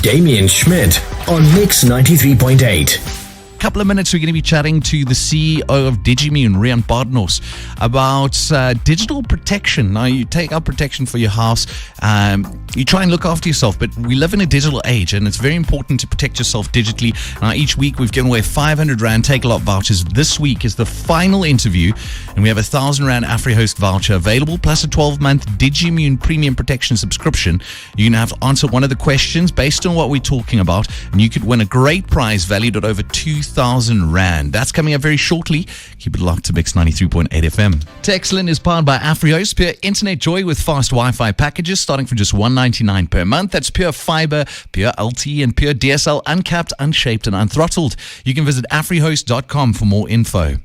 Damian Schmidt on Mix 93.8. Couple of minutes, we're going to be chatting to the CEO of Digimune, Riaan, Badenhorst, about digital protection. Now, you take out protection for your house, you try and look after yourself, but we live in a digital age, and it's very important to protect yourself digitally. Now, each week we've given away 500 Rand Take-A-Lot vouchers. This week is the final interview, and we have a 1,000 Rand AfriHost voucher available, plus a 12-month Digimune premium protection subscription. You're going to have to answer one of the questions based on what we're talking about, and you could win a great prize valued at over 2,000 Rand. That's coming up very shortly. Keep it locked to Mix 93.8 FM. Textland is powered by AfriHost, pure internet joy with fast Wi-Fi packages starting from just $1.99 per month. That's pure fiber, pure LTE, and pure DSL, uncapped, unshaped, and unthrottled. You can visit afrihost.com for more info.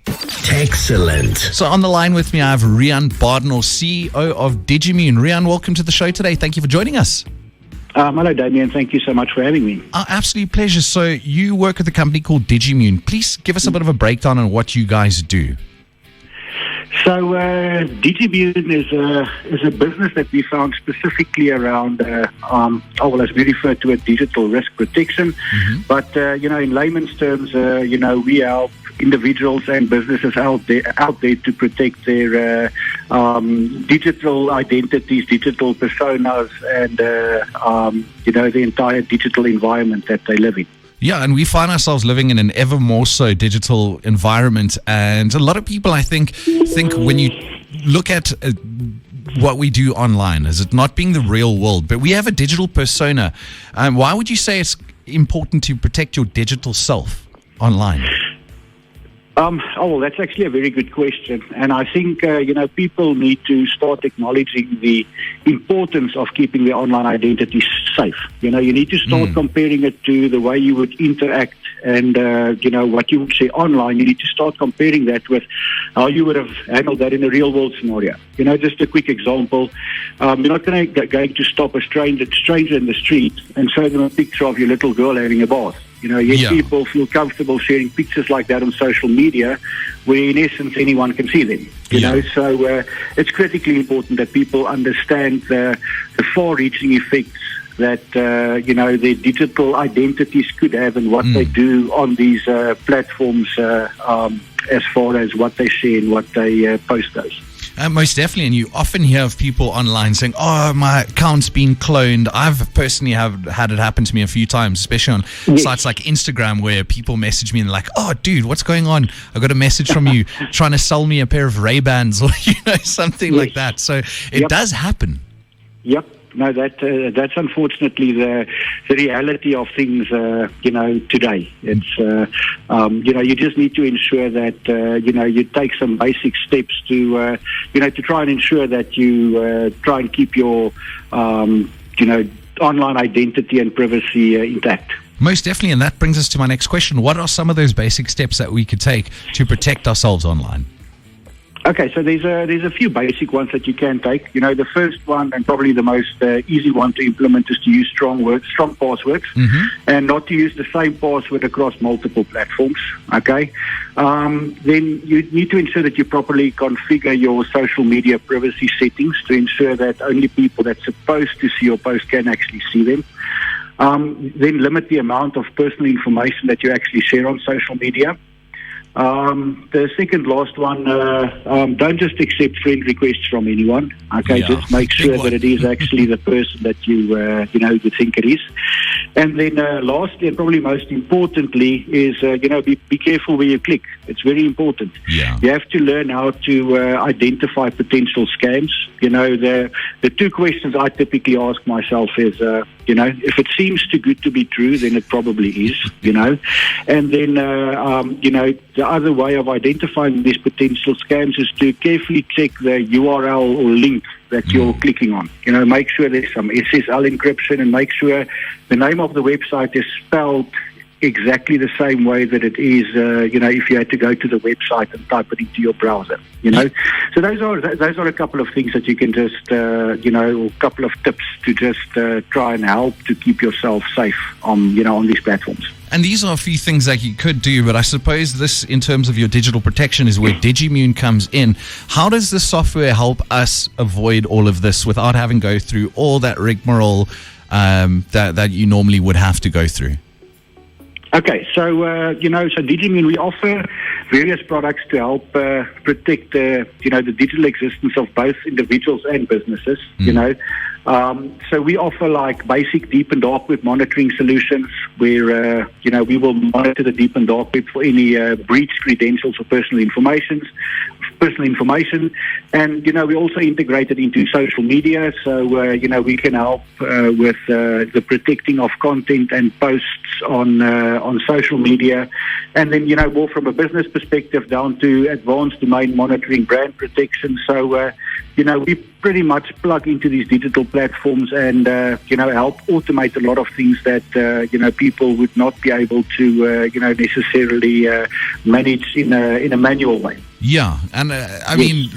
Excellent. So on the line with me, I have Riaan Badenhorst, CEO of Digimune. Riaan, welcome to the show today. Thank you for joining us. Hello, Damian. Thank you so much for having me. Absolute pleasure. So you work with a company called Digimune. Please give us a bit of a breakdown on what you guys do. So Digimune is a business that we found specifically around, as we refer to it, digital risk protection. Mm-hmm. But, in layman's terms, we help individuals and businesses out there to protect their digital identities, digital personas, and the entire digital environment that they live in. Yeah, and we find ourselves living in an ever more so digital environment, and a lot of people, I think when you look at what we do online, is it not being the real world, but we have a digital persona. Why would you say it's important to protect your digital self online? That's actually a very good question. And I think, people need to start acknowledging the importance of keeping their online identity safe. You need to start comparing it to the way you would interact and, what you would say online. You need to start comparing that with how you would have handled that in a real world scenario. Just a quick example. You're not going to stop a stranger in the street and show them a picture of your little girl having a bath. People feel comfortable sharing pictures like that on social media, where in essence anyone can see them. So it's critically important that people understand the far-reaching effects that their digital identities could have and what they do on these platforms, as far as what they share and what they post those. Most definitely, and you often hear of people online saying, "Oh, my account's been cloned." I've personally had it happen to me a few times, especially on sites like Instagram, where people message me and they're like, "Oh, dude, what's going on? I got a message from you trying to sell me a pair of Ray-Bans," or something like that. So it does happen. Yep. No, that's unfortunately the reality of things, today. It's, you just need to ensure that, you take some basic steps to try and ensure that you try and keep your, online identity and privacy intact. Most definitely, and that brings us to my next question. What are some of those basic steps that we could take to protect ourselves online? Okay, so there's a few basic ones that you can take. The first one and probably the most easy one to implement is to use strong passwords, and not to use the same password across multiple platforms. Okay, then you need to ensure that you properly configure your social media privacy settings to ensure that only people that's supposed to see your post can actually see them. Then limit the amount of personal information that you actually share on social media. The second last one, don't just accept friend requests from anyone. Okay, just make sure that it is actually the person that you think it is. And then lastly, and probably most importantly, is be careful where you click. It's very important. Yeah. You have to learn how to identify potential scams. The two questions I typically ask myself is, if it seems too good to be true, then it probably is. And then the other way of identifying these potential scams is to carefully check the URL or link that you're clicking on. Make sure there's some SSL encryption, and make sure the name of the website is spelled exactly the same way that it is, if you had to go to the website and type it into your browser, So those are a couple of things that you can just, a couple of tips to just try and help to keep yourself safe on these platforms. And these are a few things that you could do, but I suppose this, in terms of your digital protection, is where Digimune comes in. How does this software help us avoid all of this without having to go through all that rigmarole that you normally would have to go through? Okay, so so Digimune, we offer various products to help protect the digital existence of both individuals and businesses. So we offer like basic deep and dark web monitoring solutions where we will monitor the deep and dark web for any breached credentials or personal information, and we also integrated into social media, so we can help with the protecting of content and posts on social media, and then more from a business perspective down to advanced domain monitoring, brand protection. So we pretty much plug into these digital platforms and help automate a lot of things that people would not be able to necessarily manage in a manual way. Yeah, and I mean,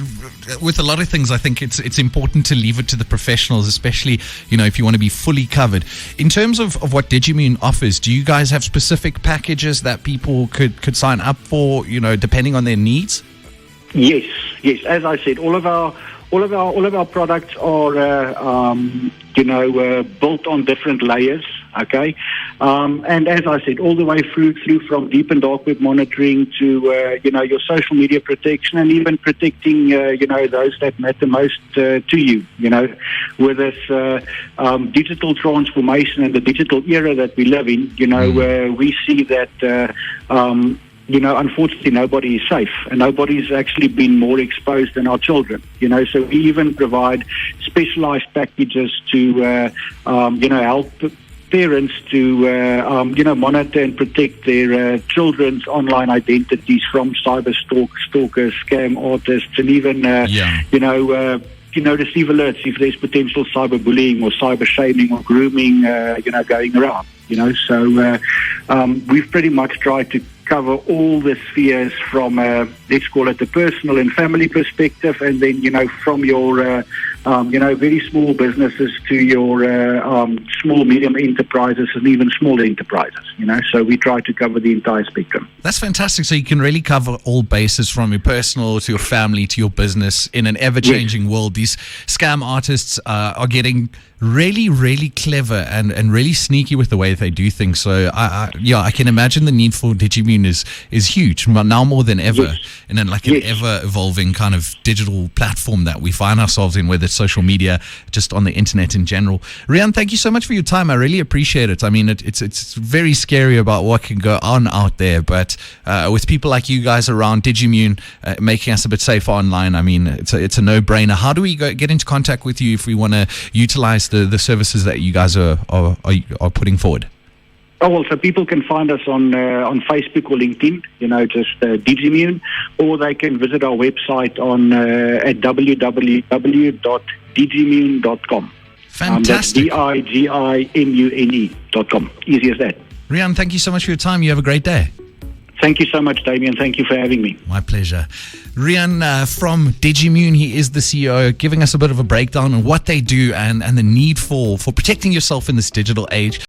with a lot of things, I think it's important to leave it to the professionals, especially if you want to be fully covered. In terms of what Digimune offers, do you guys have specific packages that people could sign up for, depending on their needs? Yes. As I said, all of our products are built on different layers. Okay, and as I said, all the way through from deep and dark web monitoring to your social media protection, and even protecting those that matter most to you. With this digital transformation and the digital era that we live in, we see that. Unfortunately, nobody is safe, and nobody's actually been more exposed than our children. So we even provide specialized packages to, help parents to, monitor and protect their children's online identities from cyber stalkers, scam artists, and even, receive alerts if there's potential cyberbullying or cyber shaming or grooming, going around. So we've pretty much tried to cover all the spheres from, let's call it the personal and family perspective, and then, from your, very small businesses to your small, medium enterprises and even small enterprises, So we try to cover the entire spectrum. That's fantastic. So you can really cover all bases from your personal to your family to your business in an ever-changing world. These scam artists are getting really, really clever and really sneaky with the way they do things. So I can imagine the need for Digimune is huge now more than ever, and then an ever evolving kind of digital platform that we find ourselves in, whether it's social media, just on the internet in general. Riaan, thank you so much for your time. I really appreciate it. I mean, it's very scary about what can go on out there, but with people like you guys around, Digimune making us a bit safer online, I mean, it's a no-brainer. How do we get into contact with you if we want to utilize the services that you guys are putting forward? Oh, well, so people can find us on Facebook or LinkedIn, just Digimune, or they can visit our website on at www.digimune.com. Fantastic. Digimune.com. Easy as that. Riaan, thank you so much for your time. You have a great day. Thank you so much, Damian. Thank you for having me. My pleasure. Riaan from Digimune, he is the CEO, giving us a bit of a breakdown on what they do and the need for protecting yourself in this digital age.